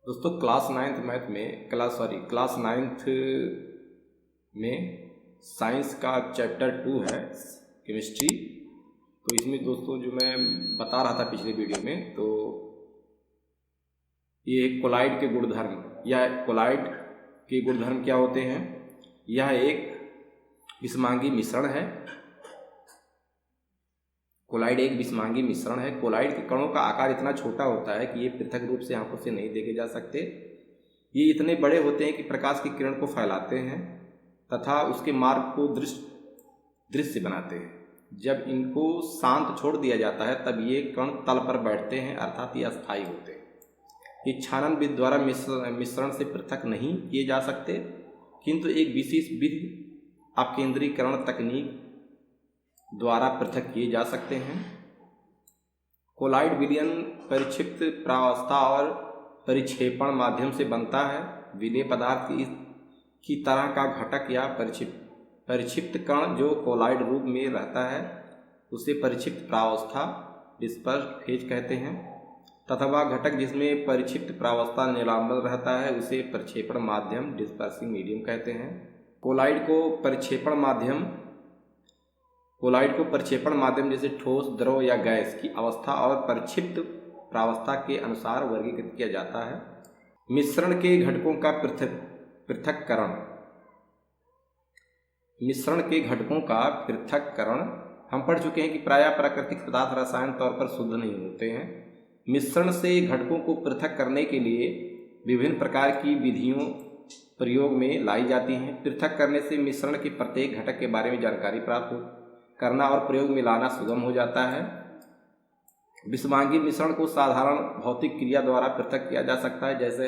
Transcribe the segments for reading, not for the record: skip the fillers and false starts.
दोस्तों class ninth math में class ninth में साइंस का चैप्टर 2 है केमिस्ट्री। तो इसमें दोस्तों जो मैं बता रहा था पिछले वीडियो में, तो ये कोलाइड के गुणधर्म या कोलाइड के गुणधर्म क्या होते हैं। यह एक विषमांगी मिश्रण है। कोलाइड एक विषमांगी मिश्रण है। कोलाइड के कणों का आकार इतना छोटा होता है कि ये पृथक रूप से आंखों से नहीं देखे जा सकते। ये इतने बड़े होते हैं कि प्रकाश की किरण को फैलाते हैं तथा उसके मार्ग को दृश्य बनाते हैं। जब इनको शांत छोड़ दिया जाता है तब ये कण तल पर बैठते हैं, अर्थात ये अस्थायी होते हैं। ये छानन विधि द्वारा मिश्रण से पृथक नहीं किए जा सकते, किंतु एक विशेष विधि अपकेंद्रीकरण तकनीक द्वारा पृथक किए जा सकते हैं। कोलाइड विलयन परिक्षिप्त प्रावस्था और परिक्षेपण माध्यम से बनता है। विलेय पदार्थ की तरह का घटक या परिक्षिप्त कण जो कोलाइड रूप में रहता है उसे परिक्षिप्त प्रावस्था डिस्पर्स्ड फेज कहते हैं, तथा वह घटक जिसमें परिक्षिप्त प्रावस्था निलंबन रहता है उसे परिक्षेपण माध्यम डिस्पर्सिंग मीडियम कहते हैं। कोलाइड को परिक्षेपण माध्यम जैसे ठोस, द्रव या गैस की अवस्था और परिक्षिप्त प्रावस्था के अनुसार वर्गीकृत किया जाता है। मिश्रण के घटकों का पृथक्करण हम पढ़ चुके हैं कि प्रायः प्राकृतिक पदार्थ रसायन तौर पर शुद्ध नहीं होते हैं। मिश्रण से घटकों को पृथक करने के लिए विभिन्न प्रकार की विधियों प्रयोग में लाई जाती हैं। पृथक करने से मिश्रण के प्रत्येक घटक के बारे में जानकारी प्राप्त करना और प्रयोग में लाना सुगम हो जाता है। विषमांगी मिश्रण को साधारण भौतिक क्रिया द्वारा पृथक किया जा सकता है, जैसे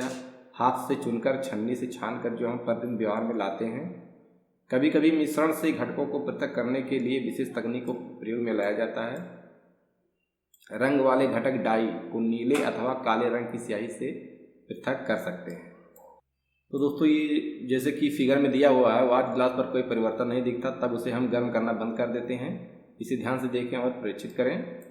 हाथ से चुनकर, छन्नी से छानकर जो हम प्रतिदिन व्यवहार में लाते हैं। कभी कभी मिश्रण से घटकों को पृथक करने के लिए विशेष तकनीक को प्रयोग में लाया जाता है। रंग वाले घटक डाई को नीले अथवा काले रंग की स्याही से पृथक कर सकते हैं। तो दोस्तों ये जैसे कि फिगर में दिया हुआ है, वाट ग्लास पर कोई परिवर्तन नहीं दिखता, तब उसे हम गर्म करना बंद कर देते हैं। इसे ध्यान से देखें और परीक्षित करें।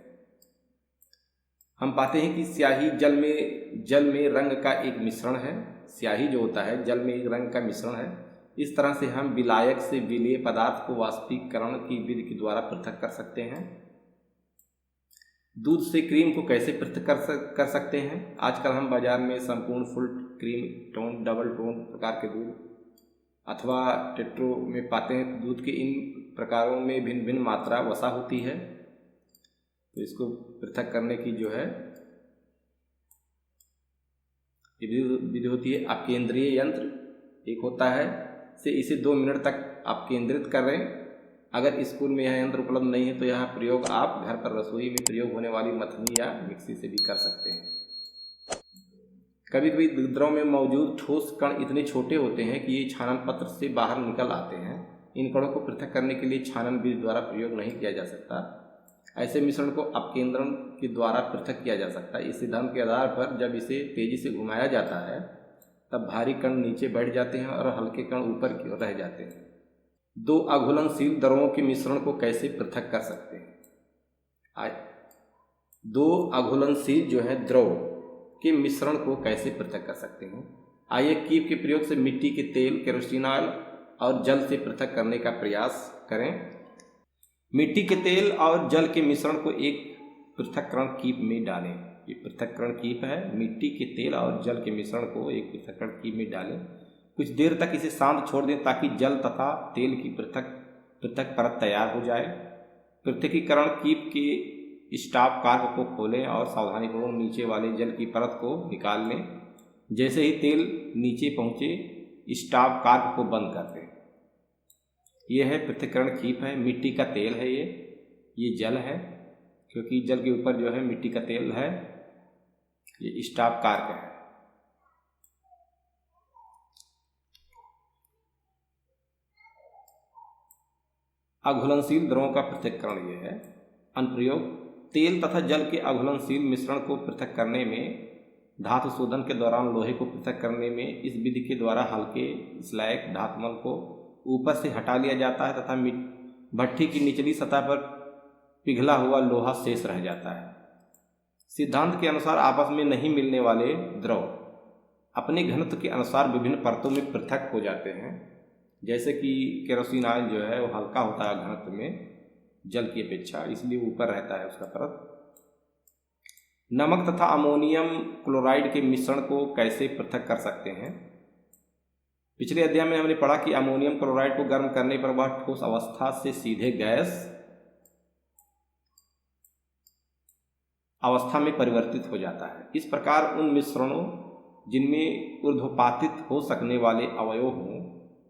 हम पाते हैं कि स्याही जल में रंग का एक मिश्रण है। स्याही जो होता है जल में एक रंग का मिश्रण है। इस तरह से हम विलायक से विलेय पदार्थ को वाष्पीकरण की विधि के द्वारा पृथक कर सकते हैं। दूध से क्रीम को कैसे पृथक कर सकते हैं। आजकल हम बाजार में संपूर्ण full cream, tone, double tone प्रकार के दूध अथवा टेट्रो में पाते हैं। दूध के इन प्रकारों में भिन्न भिन्न मात्रा वसा होती है। तो इसको पृथक करने की जो है विधि होती है। अपकेंद्रीय यंत्र एक होता है, से इसे 2 मिनट तक आप केंद्रित करें। अगर स्कूल में यह यंत्र उपलब्ध नहीं है तो यह प्रयोग आप घर पर रसोई में प्रयोग होने वाली मथनी या मिक्सी से भी कर सकते हैं। कभी कभी द्रव में मौजूद ठोस कण इतने छोटे होते हैं कि ये छानन पत्र से बाहर निकल आते हैं। इन कणों को पृथक करने के लिए छानन विधि द्वारा प्रयोग नहीं किया जा सकता। ऐसे मिश्रण को अपकेंद्रण के द्वारा पृथक किया जा सकता है। इस सिद्धांत के आधार पर जब इसे तेजी से घुमाया जाता है तब भारी कण नीचे बैठ जाते हैं और हल्के कण ऊपर की ओर रह जाते हैं। 2 अघुलनशील द्रवों के मिश्रण को कैसे पृथक कर सकते हैं। 2 अघुलनशील जो है द्रव के मिश्रण को कैसे पृथक कर सकते हैं। आइए कीप के प्रयोग से मिट्टी के तेल, केरोसिन ऑयल और जल से पृथक करने का प्रयास करें। मिट्टी के तेल और जल के मिश्रण को एक पृथक्करण कीप में डालें। ये पृथक्करण कीप है। मिट्टी के तेल और जल के मिश्रण को एक पृथक्करण कीप में डालें। कुछ देर तक इसे शांत छोड़ दें ताकि जल तथा तेल की पृथक परत तैयार हो जाए। पृथकीकरण कीप के स्टॉप कार्क को खोलें और सावधानीपूर्वक नीचे वाले जल की परत को निकाल लें। जैसे ही तेल नीचे पहुंचे स्टॉप कार्क को बंद कर दें। यह है पृथक्करण कीप है। मिट्टी का तेल है ये जल है, क्योंकि जल के ऊपर जो है मिट्टी का तेल है। ये स्टॉप कार्क है। अघुलनशील द्रवों का पृथक्करण यह है। अनुप्रयोग: तेल तथा जल के अघुलनशील मिश्रण को पृथक करने में, धातु शोधन के दौरान लोहे को पृथक करने में इस विधि के द्वारा हल्के स्लैग धातुमल को ऊपर से हटा लिया जाता है तथा भट्ठी की निचली सतह पर पिघला हुआ लोहा शेष रह जाता है। सिद्धांत के अनुसार आपस में नहीं मिलने वाले द्रव अपने घनत्व के अनुसार विभिन्न परतों में पृथक हो जाते हैं। जैसे कि केरोसिन ऑयल जो है वो हल्का होता है घनत्व में जल की अपेक्षा, इसलिए ऊपर रहता है उसका परत। नमक तथा अमोनियम क्लोराइड के मिश्रण को कैसे पृथक कर सकते हैं? पिछले अध्याय में हमने पढ़ा कि अमोनियम क्लोराइड को गर्म करने पर वह ठोस अवस्था से सीधे गैस अवस्था में परिवर्तित हो जाता है। इस प्रकार उन मिश्रणों जिनमें ऊर्ध्वपातित हो सकने वाले अवयव हों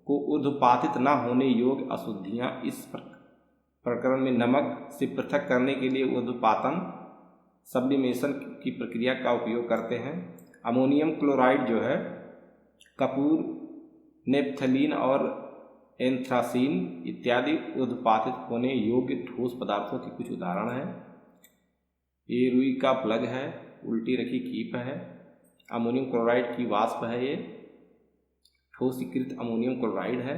को ऊर्ध्वपातित न होने योग्य अशुद्धियां इस प्रकरण में नमक से पृथक करने के लिए ऊर्ध्वपातन सब्लिमेशन की प्रक्रिया का उपयोग करते हैं। अमोनियम क्लोराइड जो है कपूर, नेप्थलीन और एंथ्रासीन इत्यादि ऊर्ध्वपातित होने योग्य ठोस पदार्थों के कुछ उदाहरण हैं। ये रुई का प्लग है, उल्टी रखी कीप है, अमोनियम क्लोराइड की वाष्प है, ये ठोसीकृत अमोनियम क्लोराइड है।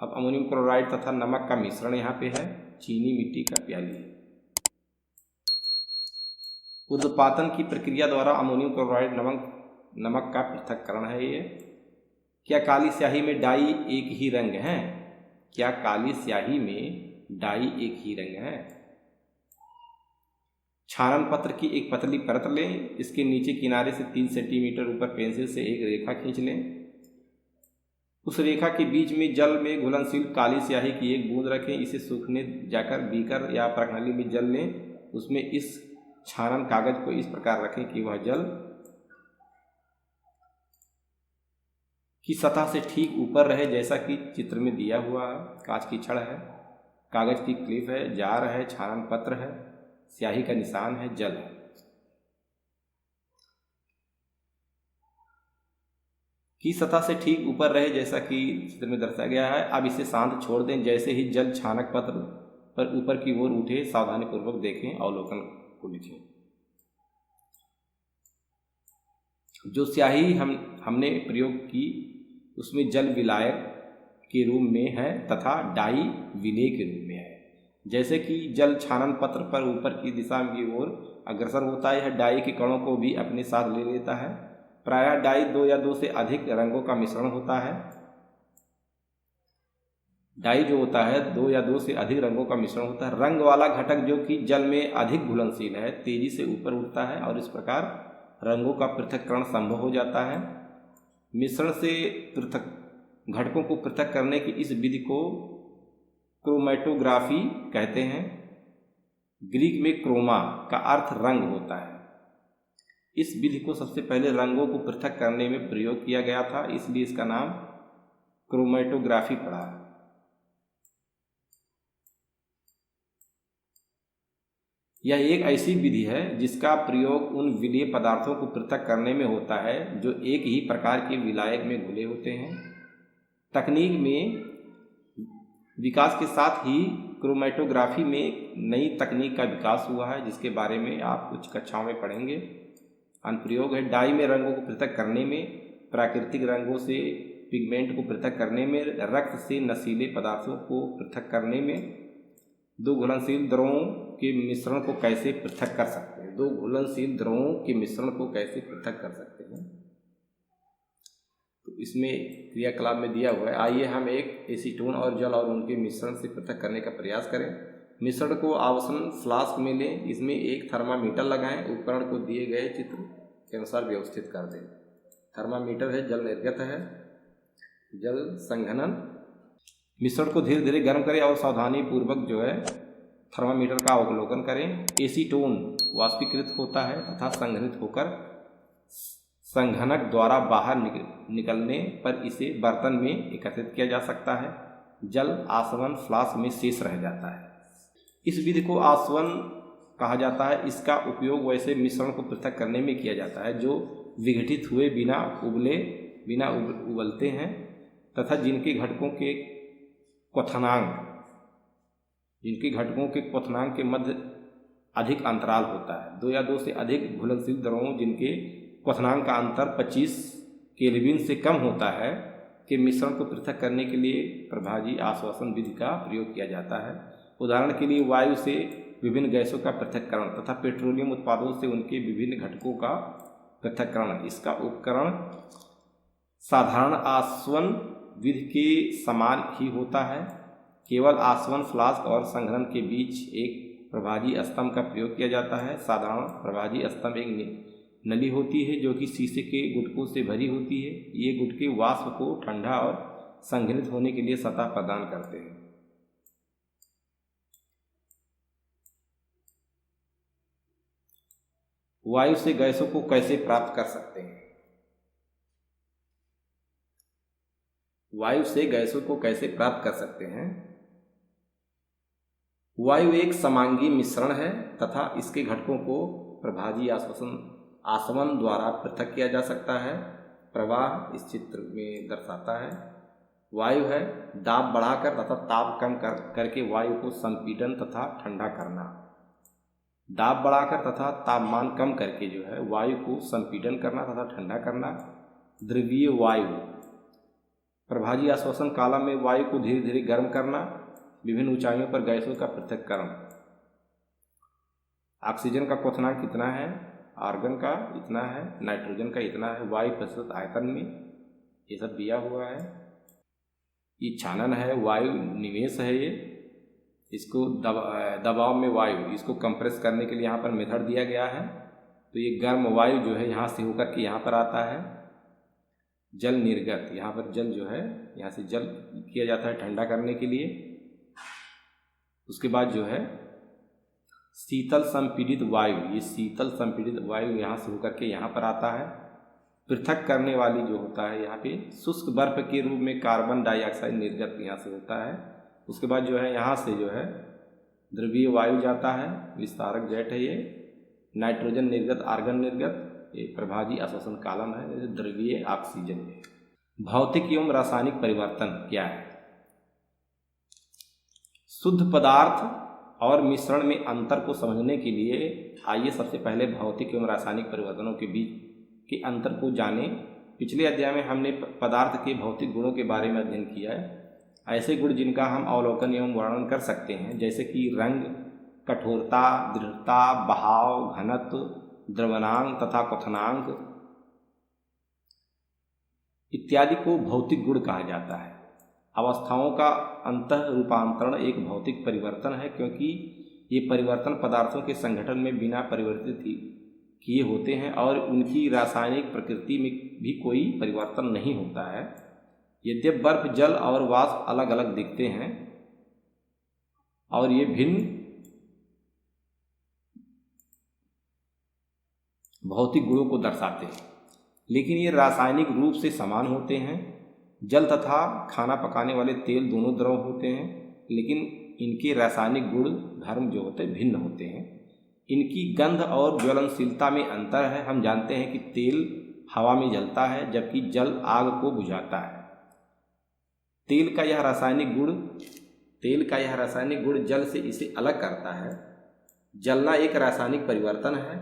अब अमोनियम क्लोराइड तथा नमक का मिश्रण यहाँ पे है, चीनी मिट्टी का प्याली। ऊर्ध्वपातन की प्रक्रिया द्वारा अमोनियम क्लोराइड नमक का पृथक्करण है ये। क्या काली स्याही में डाई एक ही रंग है? क्या काली स्याही में डाई एक ही रंग है? छानन पत्र की एक पतली परत लें, इसके नीचे किनारे से 3 सेंटीमीटर ऊपर पेंसिल से एक रेखा खींच लें। उस रेखा के बीच में जल में घुलनशील काली स्याही की एक बूंद रखें। इसे सूखने जाकर बीकर या प्रणाली में जल लें। उसमें इस छानन कागज को इस प्रकार रखें कि वह जल की सतह से ठीक ऊपर रहे, जैसा कि चित्र में दिया हुआ है। कांच की छड़ है, कागज की क्लिप है, जार है, छानन पत्र है, स्याही का निशान है, जल है। की सतह से ठीक ऊपर रहे जैसा कि चित्र में दर्शाया गया है। अब इसे शांत छोड़ दें। जैसे ही जल छानक पत्र पर ऊपर की ओर उठे, सावधानी पूर्वक देखें, अवलोकन को लिखें। जो स्याही हमने प्रयोग की उसमें जल विलायक के रूप में है तथा डाई विलेय के रूप में है। जैसे कि जल छानन पत्र पर ऊपर की दिशा की ओर अग्रसर होता है, यह डाई के कणों को भी अपने साथ ले लेता है। प्रायः डाई 2 या 2 से अधिक रंगों का मिश्रण होता है। डाई जो होता है 2 या 2 से अधिक रंगों का मिश्रण होता है। रंग वाला घटक जो कि जल में अधिक घुलनशील है, तेजी से ऊपर उठता है और इस प्रकार रंगों का पृथक्करण संभव हो जाता है। मिश्रण से पृथक घटकों को पृथक करने की इस विधि को क्रोमैटोग्राफी कहते हैं। ग्रीक में क्रोमा का अर्थ रंग होता है। इस विधि को सबसे पहले रंगों को पृथक करने में प्रयोग किया गया था, इसलिए इसका नाम क्रोमैटोग्राफी पड़ा। यह एक ऐसी विधि है जिसका प्रयोग उन विलेय पदार्थों को पृथक करने में होता है जो एक ही प्रकार के विलायक में घुले होते हैं। तकनीक में विकास के साथ ही क्रोमैटोग्राफी में नई तकनीक का विकास हुआ है, जिसके बारे में आप कुछ कक्षाओं में पढ़ेंगे। अनुप्रयोग है डाई में रंगों को पृथक करने में, प्राकृतिक रंगों से पिगमेंट को पृथक करने में, रक्त से नशीले पदार्थों को पृथक करने में। 2 घुलनशील द्रवों के मिश्रण को कैसे पृथक कर सकते हैं? 2 घुलनशील द्रवों के मिश्रण को कैसे पृथक कर सकते हैं, तो इसमें क्रियाकलाप में दिया हुआ है। आइए हम एक एसीटोन और जल और उनके मिश्रण से पृथक करने का प्रयास करें। मिश्रण को आवासन फ्लास्क में लें, इसमें एक थर्मामीटर लगाएं, उपकरण को दिए गए चित्र के अनुसार व्यवस्थित कर दें। थर्मामीटर है, जल निर्गत है, जल संघनन। मिश्रण को धीरे धीरे गर्म करें और सावधानी पूर्वक जो है थर्मामीटर का अवलोकन करें। एसीटोन वाष्पीकृत होता है तथा संघनित होकर संघनक द्वारा बाहर निकलने पर इसे बर्तन में एकत्रित किया जा सकता है। जल आसवन फ्लास्क में शेष रह जाता है। इस विधि को आसवन कहा जाता है। इसका उपयोग वैसे मिश्रण को पृथक करने में किया जाता है जो विघटित हुए बिना उबलते हैं तथा जिनके घटकों के क्वथनांक के मध्य अधिक अंतराल होता है। 2 या 2 से अधिक घुलनशील द्रवों जिनके क्वथनांक का अंतर 25 केल्विन से कम होता है के मिश्रण को पृथक करने के लिए प्रभावी आश्वासन विधि का प्रयोग किया जाता है। उदाहरण के लिए वायु से विभिन्न गैसों का पृथक्करण तथा पेट्रोलियम उत्पादों से उनके विभिन्न घटकों का पृथक्करण, इसका उपकरण साधारण आसवन विधि के समान ही होता है। केवल आसवन फ्लास्क और संघनन के बीच एक प्रभाजी स्तंभ का प्रयोग किया जाता है। साधारण प्रभाजी स्तंभ एक नली होती है जो कि शीशे के गुटकों से भरी होती है। ये गुटके वाष्प को ठंडा और संघनित होने के लिए सतह प्रदान करते हैं। वायु से गैसों को कैसे प्राप्त कर सकते हैं? वायु से गैसों को कैसे प्राप्त कर सकते हैं? वायु एक समांगी मिश्रण है तथा इसके घटकों को प्रभाजी आसवन द्वारा पृथक किया जा सकता है। प्रवाह इस चित्र में दर्शाता है। वायु है दाब बढ़ाकर तथा ताप कम करके वायु को संपीड़न तथा ठंडा करना। दाब बढ़ाकर तथा तापमान कम करके जो है वायु को संपीड़न करना तथा ठंडा करना। द्रवीय वायु, प्रभाजी आश्वासन कालम में वायु को धीरे धीरे गर्म करना। विभिन्न ऊंचाइयों पर गैसों का पृथक्करण। ऑक्सीजन का क्वथनांक कितना है, आर्गन का इतना है, नाइट्रोजन का इतना है वायु प्रतिशत आयतन में, ये सब दिया हुआ है। ये छानन है, वायु निवेश है। ये इसको दबाव में वायु, इसको कंप्रेस करने के लिए यहाँ पर मेथड दिया गया है। तो ये गर्म वायु जो है यहाँ से होकर के यहाँ पर आता है। जल निर्गत, यहाँ पर जल जो है यहाँ से जल किया जाता है ठंडा करने के लिए। उसके बाद जो है शीतल संपीड़ित वायु, ये शीतल संपीड़ित वायु यहाँ से होकर के यहाँ पर आता है। पृथक करने वाली जो होता है यहाँ पे शुष्क बर्फ के रूप में कार्बन डाइऑक्साइड निर्गत यहाँ से होता है। उसके बाद जो है यहाँ से जो है द्रवीय वायु जाता है, विस्तारक जेट है ये। नाइट्रोजन निर्गत, आर्गन निर्गत, ये प्रभाजी आश्वासन कालम है। जैसे द्रवीय ऑक्सीजन है। भौतिक एवं रासायनिक परिवर्तन क्या है? शुद्ध पदार्थ और मिश्रण में अंतर को समझने के लिए आइए सबसे पहले भौतिक एवं रासायनिक परिवर्तनों के बीच के अंतर को जानें। पिछले अध्याय में हमने पदार्थ के भौतिक गुणों के बारे में अध्ययन किया है। ऐसे गुण जिनका हम अवलोकन एवं वर्णन कर सकते हैं, जैसे कि रंग, कठोरता, दृढ़ता, बहाव, घनत्व, द्रवनांक तथा क्वथनांक इत्यादि को भौतिक गुण कहा जाता है। अवस्थाओं का अंतः रूपांतरण एक भौतिक परिवर्तन है, क्योंकि ये परिवर्तन पदार्थों के संगठन में बिना परिवर्तित किए होते हैं और उनकी रासायनिक प्रकृति में भी कोई परिवर्तन नहीं होता है। यद्यपि बर्फ, जल और वाष्प अलग अलग दिखते हैं और ये भिन्न भौतिक गुणों को दर्शाते हैं, लेकिन ये रासायनिक रूप से समान होते हैं। जल तथा खाना पकाने वाले तेल दोनों द्रव होते हैं, लेकिन इनके रासायनिक गुण धर्म जो होते हैं भिन्न होते हैं। इनकी गंध और ज्वलनशीलता में अंतर है। हम जानते हैं कि तेल हवा में जलता है जबकि जल आग को बुझाता है। तेल का यह रासायनिक गुण जल से इसे अलग करता है। जलना एक रासायनिक परिवर्तन है।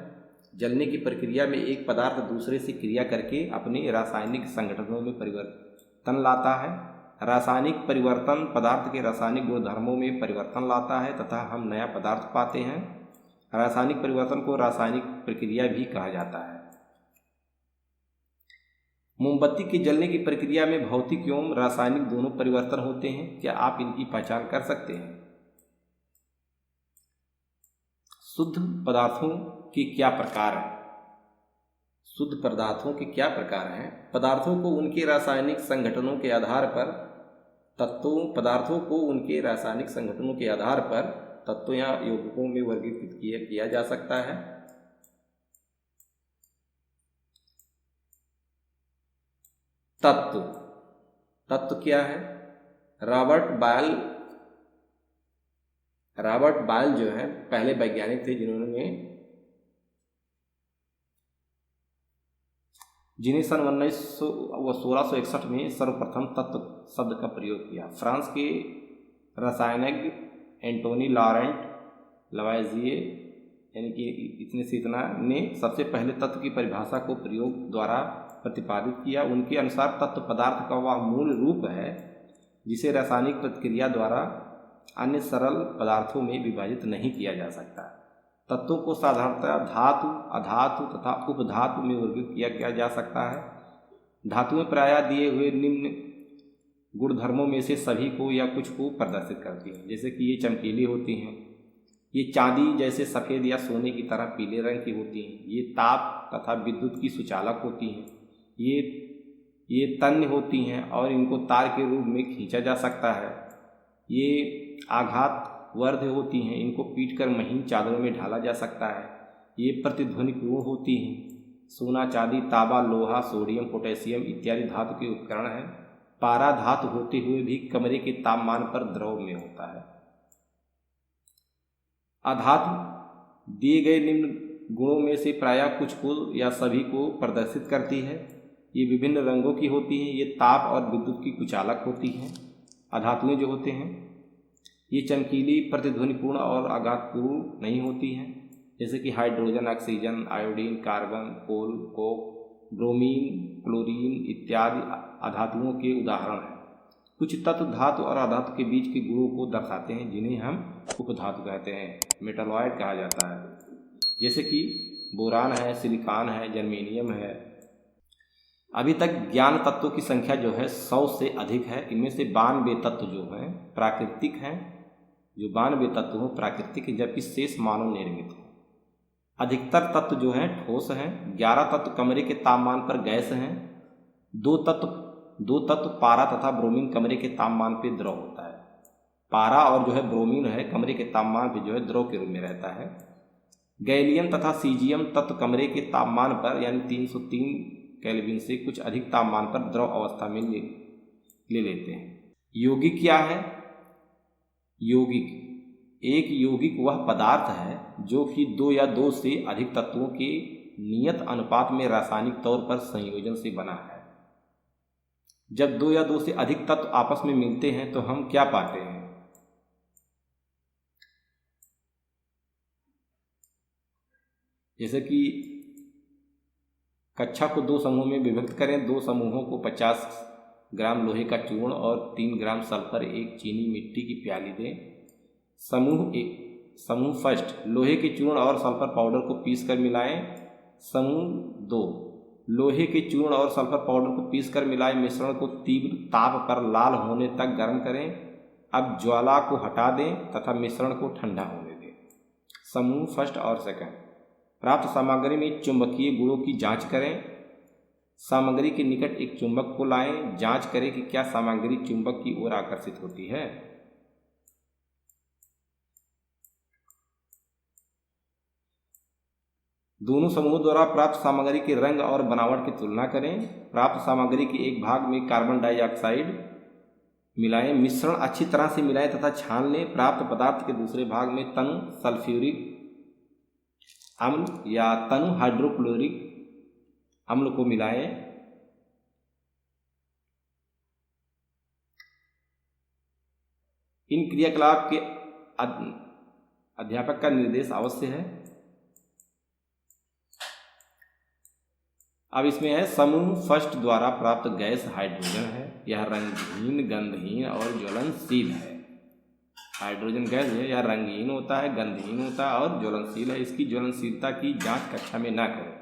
जलने की प्रक्रिया में एक पदार्थ दूसरे से क्रिया करके अपने रासायनिक संगठनों में परिवर्तन लाता है। रासायनिक परिवर्तन पदार्थ के रासायनिक गुणधर्मों में परिवर्तन लाता है तथा हम नया पदार्थ पाते हैं। रासायनिक परिवर्तन को रासायनिक प्रक्रिया भी कहा जाता है। मोमबत्ती के जलने की प्रक्रिया में भौतिक एवं रासायनिक दोनों परिवर्तन होते हैं। क्या आप इनकी पहचान कर सकते हैं? शुद्ध पदार्थों के क्या प्रकार हैं? शुद्ध पदार्थों के क्या प्रकार हैं? पदार्थों को उनके रासायनिक संगठनों के आधार पर तत्वों या यौगिकों में वर्गीकृत किया जा सकता है। तत्व क्या है? रॉबर्ट बायल जो है पहले वैज्ञानिक थे जिन्हें सन 1661 में सर्वप्रथम तत्व शब्द का प्रयोग किया। फ्रांस के रसायनज्ञ एंटोनी लॉरेंट लवाइजिए यानी कि इतने से इतना ने सबसे पहले तत्व की परिभाषा को प्रयोग द्वारा प्रतिपादित किया। उनके अनुसार तत्व पदार्थ का वह मूल रूप है जिसे रासायनिक प्रतिक्रिया द्वारा अन्य सरल पदार्थों में विभाजित नहीं किया जा सकता। तत्वों को साधारणतः धातु, अधातु तथा उपधातु में वर्गीकृत किया जा सकता है। धातुएं प्रायः दिए हुए निम्न गुणधर्मों में से सभी को या कुछ को प्रदर्शित करती हैं, जैसे कि ये चमकीली होती हैं, ये चांदी जैसे सफ़ेद या सोने की तरह पीले रंग की होती हैं, ये ताप तथा विद्युत की सुचालक होती हैं, ये तन्य होती हैं और इनको तार के रूप में खींचा जा सकता है, ये आघात वर्ध होती हैं, इनको पीटकर महीन चादरों में ढाला जा सकता है, ये प्रतिध्वनिपूर्ण होती हैं। सोना, चांदी, तांबा, लोहा, सोडियम, पोटेशियम इत्यादि धातु के उपकरण हैं। पारा धातु होते हुए भी कमरे के तापमान पर द्रव में होता है। अधातु दिए गए निम्न गुणों में से प्रायः कुछ को या सभी को प्रदर्शित करती है। ये विभिन्न रंगों की होती हैं, ये ताप और विद्युत की कुचालक होती हैं। अधातुएं जो होते हैं ये चमकीली, प्रतिध्वनिपूर्ण और आघातपूर्ण नहीं होती हैं, जैसे कि हाइड्रोजन, ऑक्सीजन, आयोडीन, कार्बन, कोल, कोक, ब्रोमीन, क्लोरीन इत्यादि अधातुओं के उदाहरण हैं। कुछ तत्व धातु और अधातु के बीच के गुणों को दर्शाते हैं, जिन्हें हम उपधातु कहते हैं, मेटालॉइड कहा जाता है, जैसे कि बोरान है, सिलिकॉन है, जर्मेनियम है। अभी तक ज्ञान तत्वों की संख्या जो है 100 से अधिक है। इनमें से 92 तत्व जो हैं प्राकृतिक हैं, जो 92 तत्व हैं प्राकृतिक हैं, जबकि शेष मानव निर्मित हैं। अधिकतर तत्व जो हैं ठोस हैं। 11 तत्व कमरे के तापमान पर गैस हैं। दो तत्व पारा तथा ब्रोमीन कमरे के तापमान पर द्रव होता है। पारा और जो है ब्रोमीन है कमरे के तापमान पर जो है द्रव के रूप में रहता है। गैलियम तथा सीजियम तत्व कमरे के तापमान पर यानी 303 केल्विन से कुछ अधिक तापमान पर द्रव अवस्था में ले लेते हैं। यौगिक क्या है? एक यौगिक वह पदार्थ है जो कि 2 या 2 से अधिक तत्वों के नियत अनुपात में रासायनिक तौर पर संयोजन से बना है। जब 2 या 2 से अधिक तत्व आपस में मिलते हैं तो हम क्या पाते हैं? जैसे कि कक्षा को 2 समूह में विभक्त करें। 2 समूहों को 50 ग्राम लोहे का चूर्ण और 3 ग्राम सल्फर, 1 चीनी मिट्टी की प्याली दें। समूह फर्स्ट, लोहे के चूर्ण और सल्फर पाउडर को पीस कर मिलाएं। समूह 2, लोहे के चूर्ण और सल्फर पाउडर को पीस कर मिलाएं। मिश्रण को तीव्र ताप पर लाल होने तक गर्म करें। अब ज्वाला को हटा दें तथा मिश्रण को ठंडा होने दें। समूह फर्स्ट और सेकंड, प्राप्त सामग्री में चुंबकीय गुणों की जांच करें। सामग्री के निकट एक चुंबक को लाएं। जांच करें कि क्या सामग्री चुंबक की ओर आकर्षित होती है। दोनों समूहों द्वारा प्राप्त सामग्री के रंग और बनावट की तुलना करें। प्राप्त सामग्री के एक भाग में कार्बन डाइऑक्साइड मिलाएं। मिश्रण अच्छी तरह से मिलाएं तथा छान लें। प्राप्त पदार्थ के दूसरे भाग में तनु सल्फ्यूरिक अम्ल या तनु हाइड्रोक्लोरिक अम्ल को मिलाएं। इन क्रियाकलाप के अध्यापक का निर्देश अवश्य है। अब इसमें है समूह फर्स्ट द्वारा प्राप्त गैस हाइड्रोजन है। यह रंगहीन, गंधहीन और ज्वलनशील है। हाइड्रोजन गैस है, यह रंगहीन होता है, गंधहीन होता है और ज्वलनशील है। इसकी ज्वलनशीलता की जांच कक्षा में ना करें।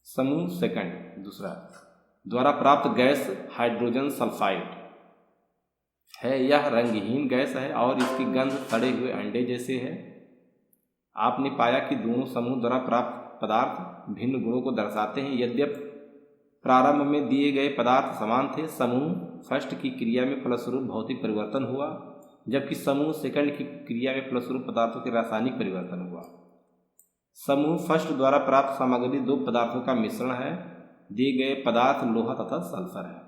समूह सेकंड दूसरा द्वारा प्राप्त गैस हाइड्रोजन सल्फाइड है। यह रंगहीन गैस है और इसकी गंध सड़े हुए अंडे जैसे है। आपने पाया कि दोनों समूह द्वारा प्राप्त पदार्थ भिन्न गुणों को दर्शाते हैं। यद्यपि प्रारंभ में दिए गए पदार्थ समान थे, समूह फर्स्ट की क्रिया में फलस्वरूप भौतिक परिवर्तन हुआ, जबकि समूह सेकंड की क्रिया में फलस्वरूप पदार्थों के रासायनिक परिवर्तन हुआ। समूह फर्स्ट द्वारा प्राप्त सामग्री 2 पदार्थों का मिश्रण है। दिए गए पदार्थ लोहा तथा सल्फर है।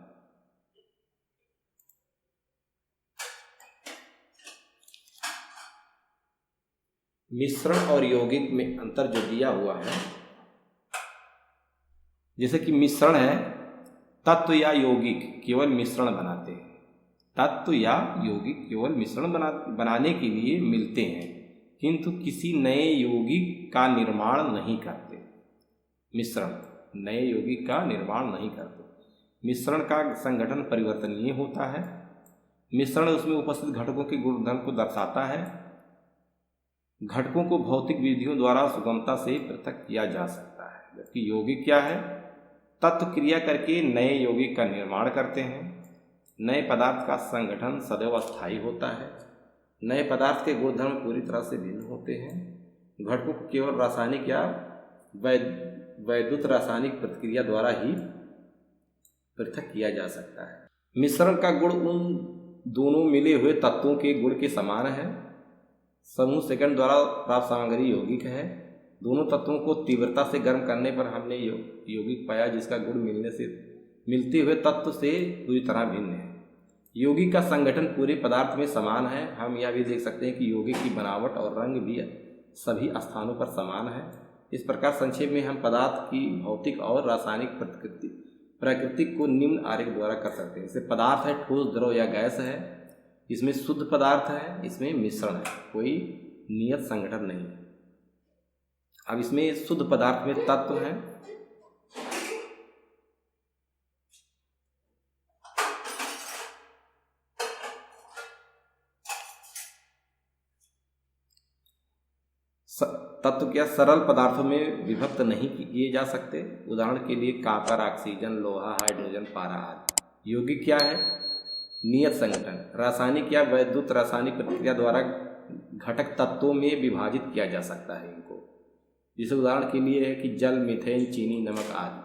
मिश्रण और यौगिक में अंतर जो दिया हुआ है, जैसे कि मिश्रण है, तत्व या यौगिक केवल मिश्रण बनाते हैं। तत्व या यौगिक केवल मिश्रण बनाने के लिए मिलते हैं, किंतु किसी नए यौगिक का निर्माण नहीं करते। मिश्रण नए यौगिक का निर्माण नहीं करते। मिश्रण का संगठन परिवर्तनीय होता है। मिश्रण उसमें उपस्थित घटकों के गुणधर्म को दर्शाता है। घटकों को भौतिक विधियों द्वारा सुगमता से पृथक किया जा सकता है। जबकि यौगिक क्या है? तत्व क्रिया करके नए यौगिक का निर्माण करते हैं। नए पदार्थ का संगठन सदैव अस्थायी होता है। नए पदार्थ के गुणधर्म पूरी तरह से भिन्न होते हैं। घटकों को केवल रासायनिक या वैद्युत रासायनिक प्रतिक्रिया द्वारा ही पृथक किया जा सकता है। मिश्रण का गुण उन दोनों मिले हुए तत्वों के गुण के समान है। समूह सेकंड द्वारा प्राप्त सामग्री यौगिक है। दोनों तत्वों को तीव्रता से गर्म करने पर हमने यौगिक पाया जिसका गुण मिलते हुए तत्व से पूरी तरह भिन्न है। यौगिक का संगठन पूरे पदार्थ में समान है। हम यह भी देख सकते हैं कि यौगिक की बनावट और रंग भी सभी स्थानों पर समान है। इस प्रकार संक्षेप में हम पदार्थ की भौतिक और रासायनिक प्रकृति को निम्न आरेख द्वारा कर सकते हैं। जैसे पदार्थ है ठोस, द्रव या गैस है। इसमें शुद्ध पदार्थ है, इसमें मिश्रण है, कोई नियत संगठन नहीं है। अब इसमें शुद्ध पदार्थ में तत्व है, तत्व क्या सरल पदार्थों में विभक्त नहीं किए जा सकते। उदाहरण के लिए कॉपर, ऑक्सीजन, लोहा, हाइड्रोजन, पारा आदि। यौगिक क्या है? नियत संगठन। रासायनिक या वैद्युत रासायनिक प्रतिक्रिया द्वारा घटक तत्वों में विभाजित किया जा सकता है इनको। जैसे उदाहरण के लिए है कि जल, मीथेन, चीनी, नमक आदि।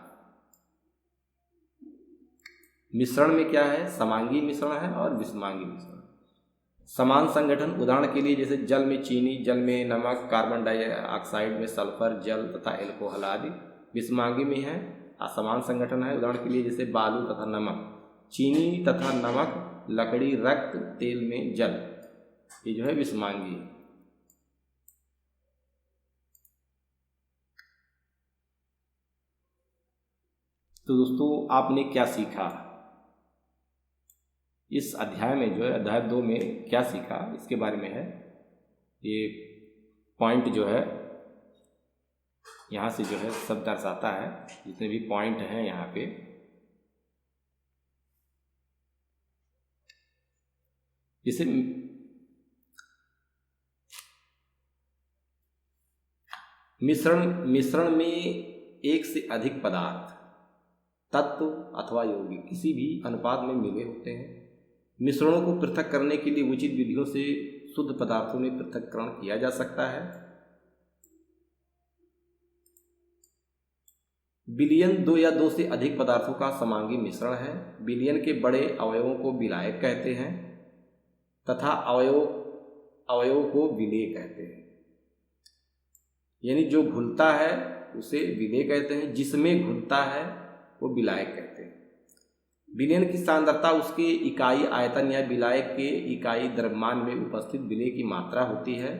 मिश्रण में क्या है? समांगी मिश्रण है और विषमांगी मिश्रण। समान संगठन, उदाहरण के लिए जैसे जल में चीनी, जल में नमक, कार्बन डाइऑक्साइड में सल्फर, जल तथा एल्कोहल आदि। विषमांगी में है असमान संगठन है। उदाहरण के लिए जैसे बालू तथा नमक, चीनी तथा नमक, लकड़ी, रक्त, तेल में जल। ये जो है विषमांगी है। तो दोस्तों आपने क्या सीखा इस अध्याय में? जो है अध्याय 2 में क्या सीखा इसके बारे में है। ये पॉइंट जो है यहाँ से जो है सब दर्शाता है, जितने भी पॉइंट हैं यहाँ पे। जैसे मिश्रण में एक से अधिक पदार्थ, तत्व अथवा यौगिक किसी भी अनुपात में मिले होते हैं। मिश्रणों को पृथक करने के लिए उचित विधियों से शुद्ध पदार्थों में पृथक्करण किया जा सकता है। विलयन 2 या 2 से अधिक पदार्थों का समांगी मिश्रण है। विलयन के बड़े अवयवों को विलायक कहते हैं तथा अवयव को विलेय कहते हैं। यानी जो घुलता है उसे विलेय कहते हैं, जिसमें घुलता है वो विलायक कहते हैं। विलयन की सांद्रता उसके इकाई आयतन या विलायक के इकाई द्रव्यमान में उपस्थित विलेय की मात्रा होती है।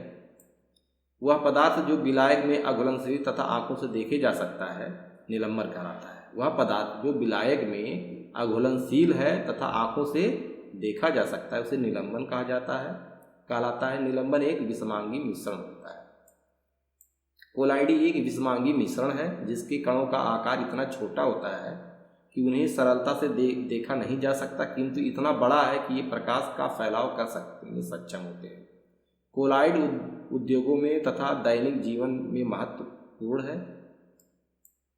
वह पदार्थ जो विलायक में अघुलनशील तथा आंखों से देखे जा सकता है निलंबन कहलाता है। वह पदार्थ जो विलायक में अघुलनशील है तथा आंखों से देखा जा सकता है उसे निलंबन कहलाता है। निलंबन एक विषमांगी मिश्रण होता है। कोलाइडी एक विषमांगी मिश्रण है जिसके कणों का आकार इतना छोटा होता है कि उन्हें सरलता से देखा नहीं जा सकता, किंतु इतना बड़ा है कि ये प्रकाश का फैलाव कर सकने में सक्षम होते हैं। कोलाइड उद्योगों में तथा दैनिक जीवन में महत्वपूर्ण है।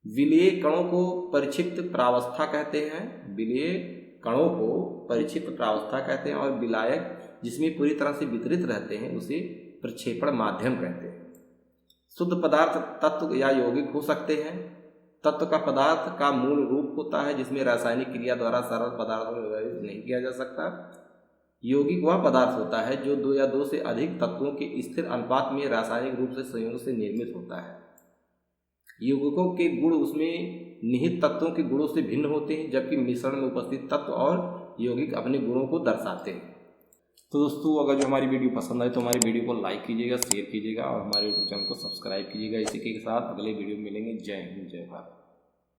विलेय कणों को परिक्षिप्त प्रावस्था कहते हैं। विलेय कणों को परिक्षिप्त प्रावस्था कहते हैं और विलायक जिसमें पूरी तरह से वितरित रहते हैं उसे प्रक्षेपण माध्यम कहते हैं। शुद्ध पदार्थ तत्व या यौगिक हो सकते हैं। तत्व का पदार्थ का मूल रूप होता है जिसमें रासायनिक क्रिया द्वारा सरल पदार्थों में विभाजित नहीं किया जा सकता। यौगिक वह पदार्थ होता है जो 2 या 2 से अधिक तत्वों के स्थिर अनुपात में रासायनिक रूप से संयोग से निर्मित होता है। यौगिकों के गुण उसमें निहित तत्वों के गुणों से भिन्न होते हैं, जबकि मिश्रण में उपस्थित तत्व और यौगिक अपने गुणों को दर्शाते हैं। तो दोस्तों अगर जो हमारी वीडियो पसंद आए तो हमारी वीडियो को लाइक कीजिएगा, शेयर कीजिएगा और हमारे यूट्यूब चैनल को सब्सक्राइब कीजिएगा। इसी के साथ अगले वीडियो में मिलेंगे। जय हिंद, जय भारत।